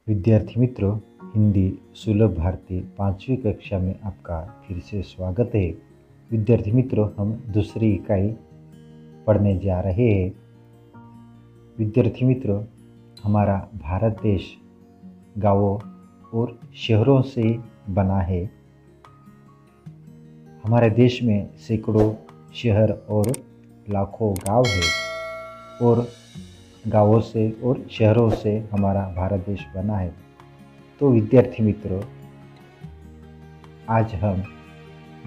विद्यार्थी मित्रों, हिंदी सुलभ भारती 5वीं कक्षा में आपका फिर से स्वागत है। विद्यार्थी मित्रों, हम दूसरी इकाई पढ़ने जा रहे हैं। विद्यार्थी मित्रों, हमारा भारत देश गांवों और शहरों से बना है। हमारे देश में सैकड़ों शहर और लाखों गांव है और गांवों से और शहरों से हमारा भारत देश बना है। तो विद्यार्थी मित्रों, आज हम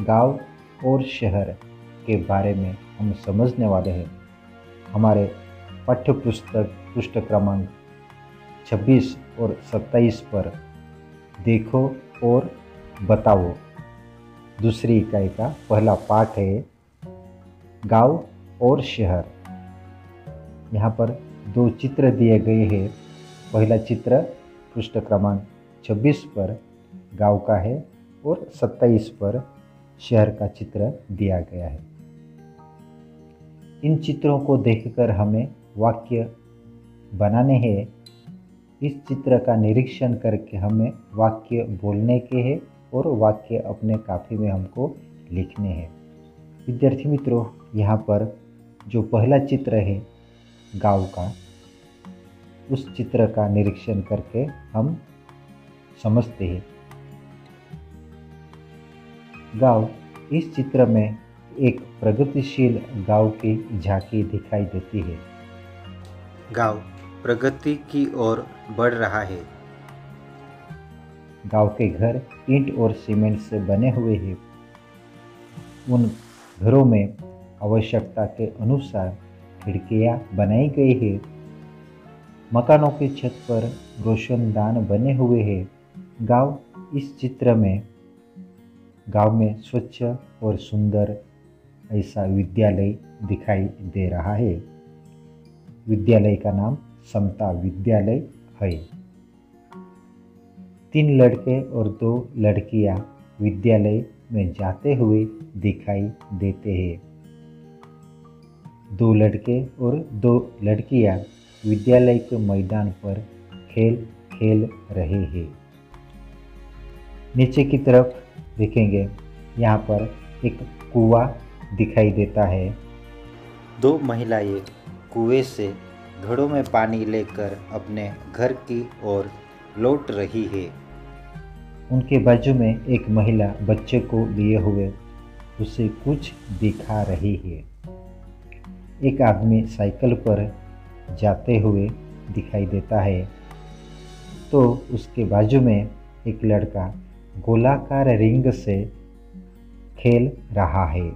गांव और शहर के बारे में हम समझने वाले हैं। हमारे पाठ्य पुस्तक पृष्ठ क्रमांक 26 और 27 पर देखो और बताओ दूसरी इकाई का पहला पाठ है गांव और शहर। यहाँ पर दो चित्र दिए गए हैं। पहला चित्र पृष्ठ क्रमांक 26 पर गांव का है और 27 पर शहर का चित्र दिया गया है। इन चित्रों को देखकर हमें वाक्य बनाने हैं। इस चित्र का निरीक्षण करके हमें वाक्य बोलने के हैं और वाक्य अपने काफी में हमको लिखने हैं। विद्यार्थी मित्रों, यहाँ पर जो पहला चित्र है गांव का, उस चित्र का निरीक्षण करके हम समझते हैं। गांव, इस चित्र में एक प्रगतिशील गांव की झांकी दिखाई देती है। गांव प्रगति की ओर बढ़ रहा है। गांव के घर ईंट और सीमेंट से बने हुए हैं। उन घरों में आवश्यकता के अनुसार खिड़कियां बनाई गई है। मकानों की छत पर रोशनदान बने हुए हैं। गांव, इस चित्र में गांव में स्वच्छ और सुंदर ऐसा विद्यालय दिखाई दे रहा है। विद्यालय का नाम समता विद्यालय है। 3 लड़के और 2 लड़कियां विद्यालय में जाते हुए दिखाई देते हैं। 2 लड़के और 2 लड़कियां विद्यालय के मैदान पर खेल खेल रहे हैं। नीचे की तरफ देखेंगे, यहाँ पर एक कुआं दिखाई देता है। 2 महिलाएं कुएं से घड़ों में पानी लेकर अपने घर की ओर लौट रही है। उनके बाजू में एक महिला बच्चे को लिए हुए उसे कुछ दिखा रही है। एक आदमी साइकिल पर जाते हुए दिखाई देता है। तो उसके बाजू में एक लड़का गोलाकार रिंग से खेल रहा है।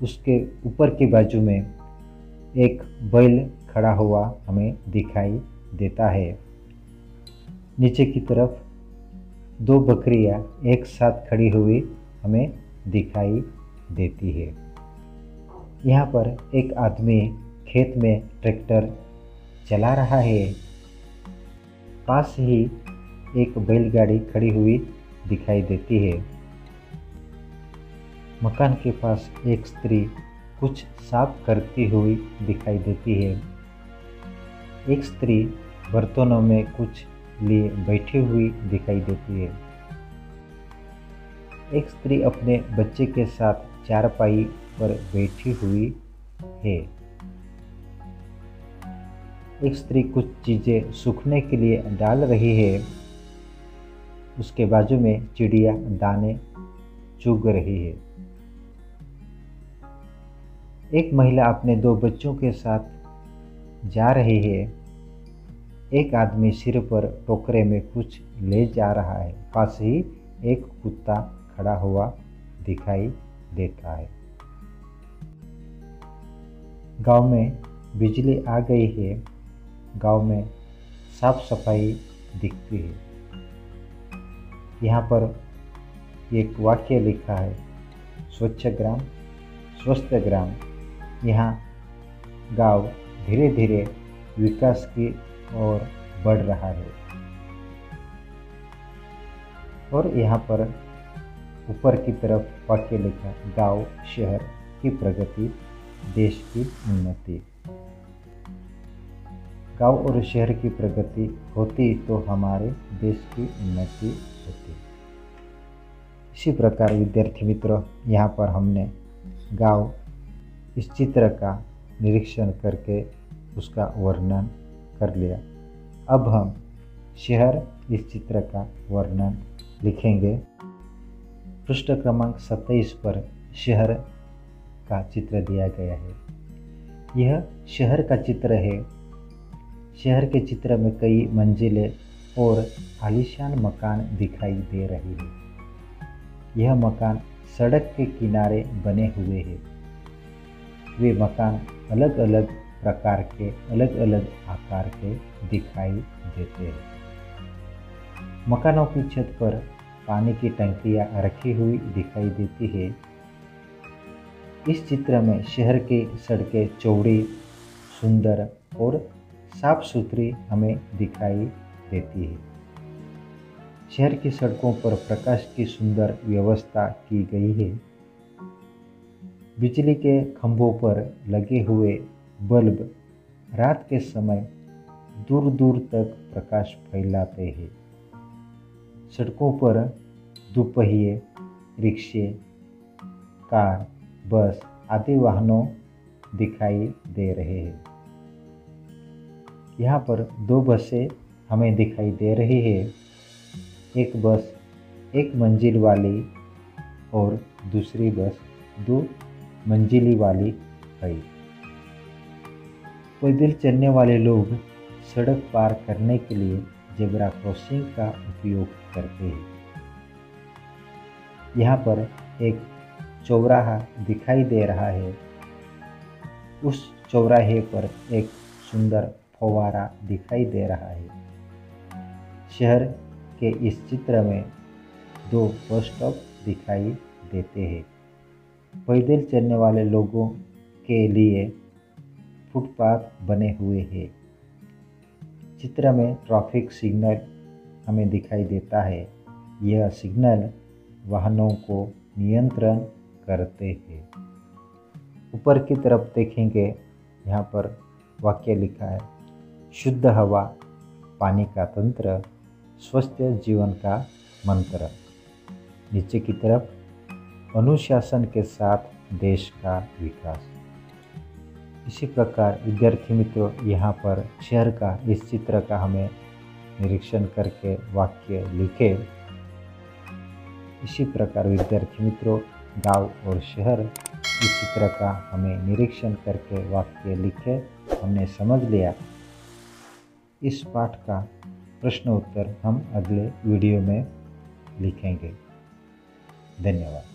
उसके ऊपर की बाजू में एक बैल खड़ा हुआ हमें दिखाई देता है। नीचे की तरफ 2 बकरियां एक साथ खड़ी हुई हमें दिखाई देती है। यहाँ पर एक आदमी खेत में ट्रैक्टर चला रहा है। पास ही एक बैलगाड़ी खड़ी हुई दिखाई देती है। मकान के पास एक स्त्री कुछ साफ करती हुई दिखाई देती है। एक स्त्री बर्तनों में कुछ लिए बैठी हुई दिखाई देती है। एक स्त्री अपने बच्चे के साथ चारपाई पर बैठी हुई है। एक स्त्री कुछ चीजें सूखने के लिए डाल रही है। उसके बाजू में चिड़िया दाने चुग रही है। एक महिला अपने 2 बच्चों के साथ जा रही है। एक आदमी सिर पर टोकरे में कुछ ले जा रहा है। पास ही एक कुत्ता खड़ा हुआ दिखाई देता है। गांव में बिजली आ गई है। गांव में साफ सफाई दिखती है। यहाँ पर एक वाक्य लिखा है, स्वच्छ ग्राम स्वस्थ ग्राम। यहाँ गांव धीरे धीरे विकास की ओर बढ़ रहा है। और यहाँ पर ऊपर की तरफ वाक्य लिखा, गांव शहर की प्रगति, देश की उन्नति। गांव और शहर की प्रगति होती तो हमारे देश की उन्नति होती। इसी प्रकार विद्यार्थी मित्रों, यहाँ पर हमने गांव इस चित्र का निरीक्षण करके उसका वर्णन कर लिया। अब हम शहर इस चित्र का वर्णन लिखेंगे। पृष्ठ क्रमांक 27 पर शहर का चित्र दिया गया है। यह शहर का चित्र है। शहर के चित्र में कई मंजिलें और आलीशान मकान दिखाई दे रही है। यह मकान सड़क के किनारे बने हुए हैं। वे मकान अलग अलग प्रकार के, अलग अलग आकार के दिखाई देते हैं। मकानों की छत पर पानी की टंकियां रखी हुई दिखाई देती है। इस चित्र में शहर की सड़कें चौड़ी, सुंदर और साफ सुथरी हमें दिखाई देती है। शहर की सड़कों पर प्रकाश की सुंदर व्यवस्था की गई है। बिजली के खंभों पर लगे हुए बल्ब रात के समय दूर दूर तक प्रकाश फैलाते हैं। सड़कों पर दुपहिए, रिक्शे, कार, बस आदि वाहनों दिखाई दे रहे हैं। यहाँ पर 2 बसें हमें दिखाई दे रही है। एक बस 1 मंजिल वाली और दूसरी बस 2 मंजिली वाली है। पैदल चलने वाले लोग सड़क पार करने के लिए जेब्रा क्रॉसिंग का उपयोग करते हैं। यहाँ पर एक चौराहा दिखाई दे रहा है। उस चौराहे पर एक सुंदर फव्वारा दिखाई दे रहा है। शहर के इस चित्र में 2 बस स्टॉप दिखाई देते हैं। पैदल चलने वाले लोगों के लिए फुटपाथ बने हुए हैं। चित्र में ट्रैफिक सिग्नल हमें दिखाई देता है। यह सिग्नल वाहनों को नियंत्रण करते हैं। ऊपर की तरफ देखेंगे, यहाँ पर वाक्य लिखा है, शुद्ध हवा पानी का तंत्र, स्वस्थ जीवन का मंत्र। नीचे की तरफ, अनुशासन के साथ देश का विकास। इसी प्रकार विद्यार्थी मित्रों, यहाँ पर शहर का इस चित्र का हमें निरीक्षण करके वाक्य लिखे। इसी प्रकार विद्यार्थी मित्रों, गांव और शहर इस चित्र का हमें निरीक्षण करके वाक्य लिखे हमने समझ लिया। इस पाठ का प्रश्न उत्तर हम अगले वीडियो में लिखेंगे। धन्यवाद।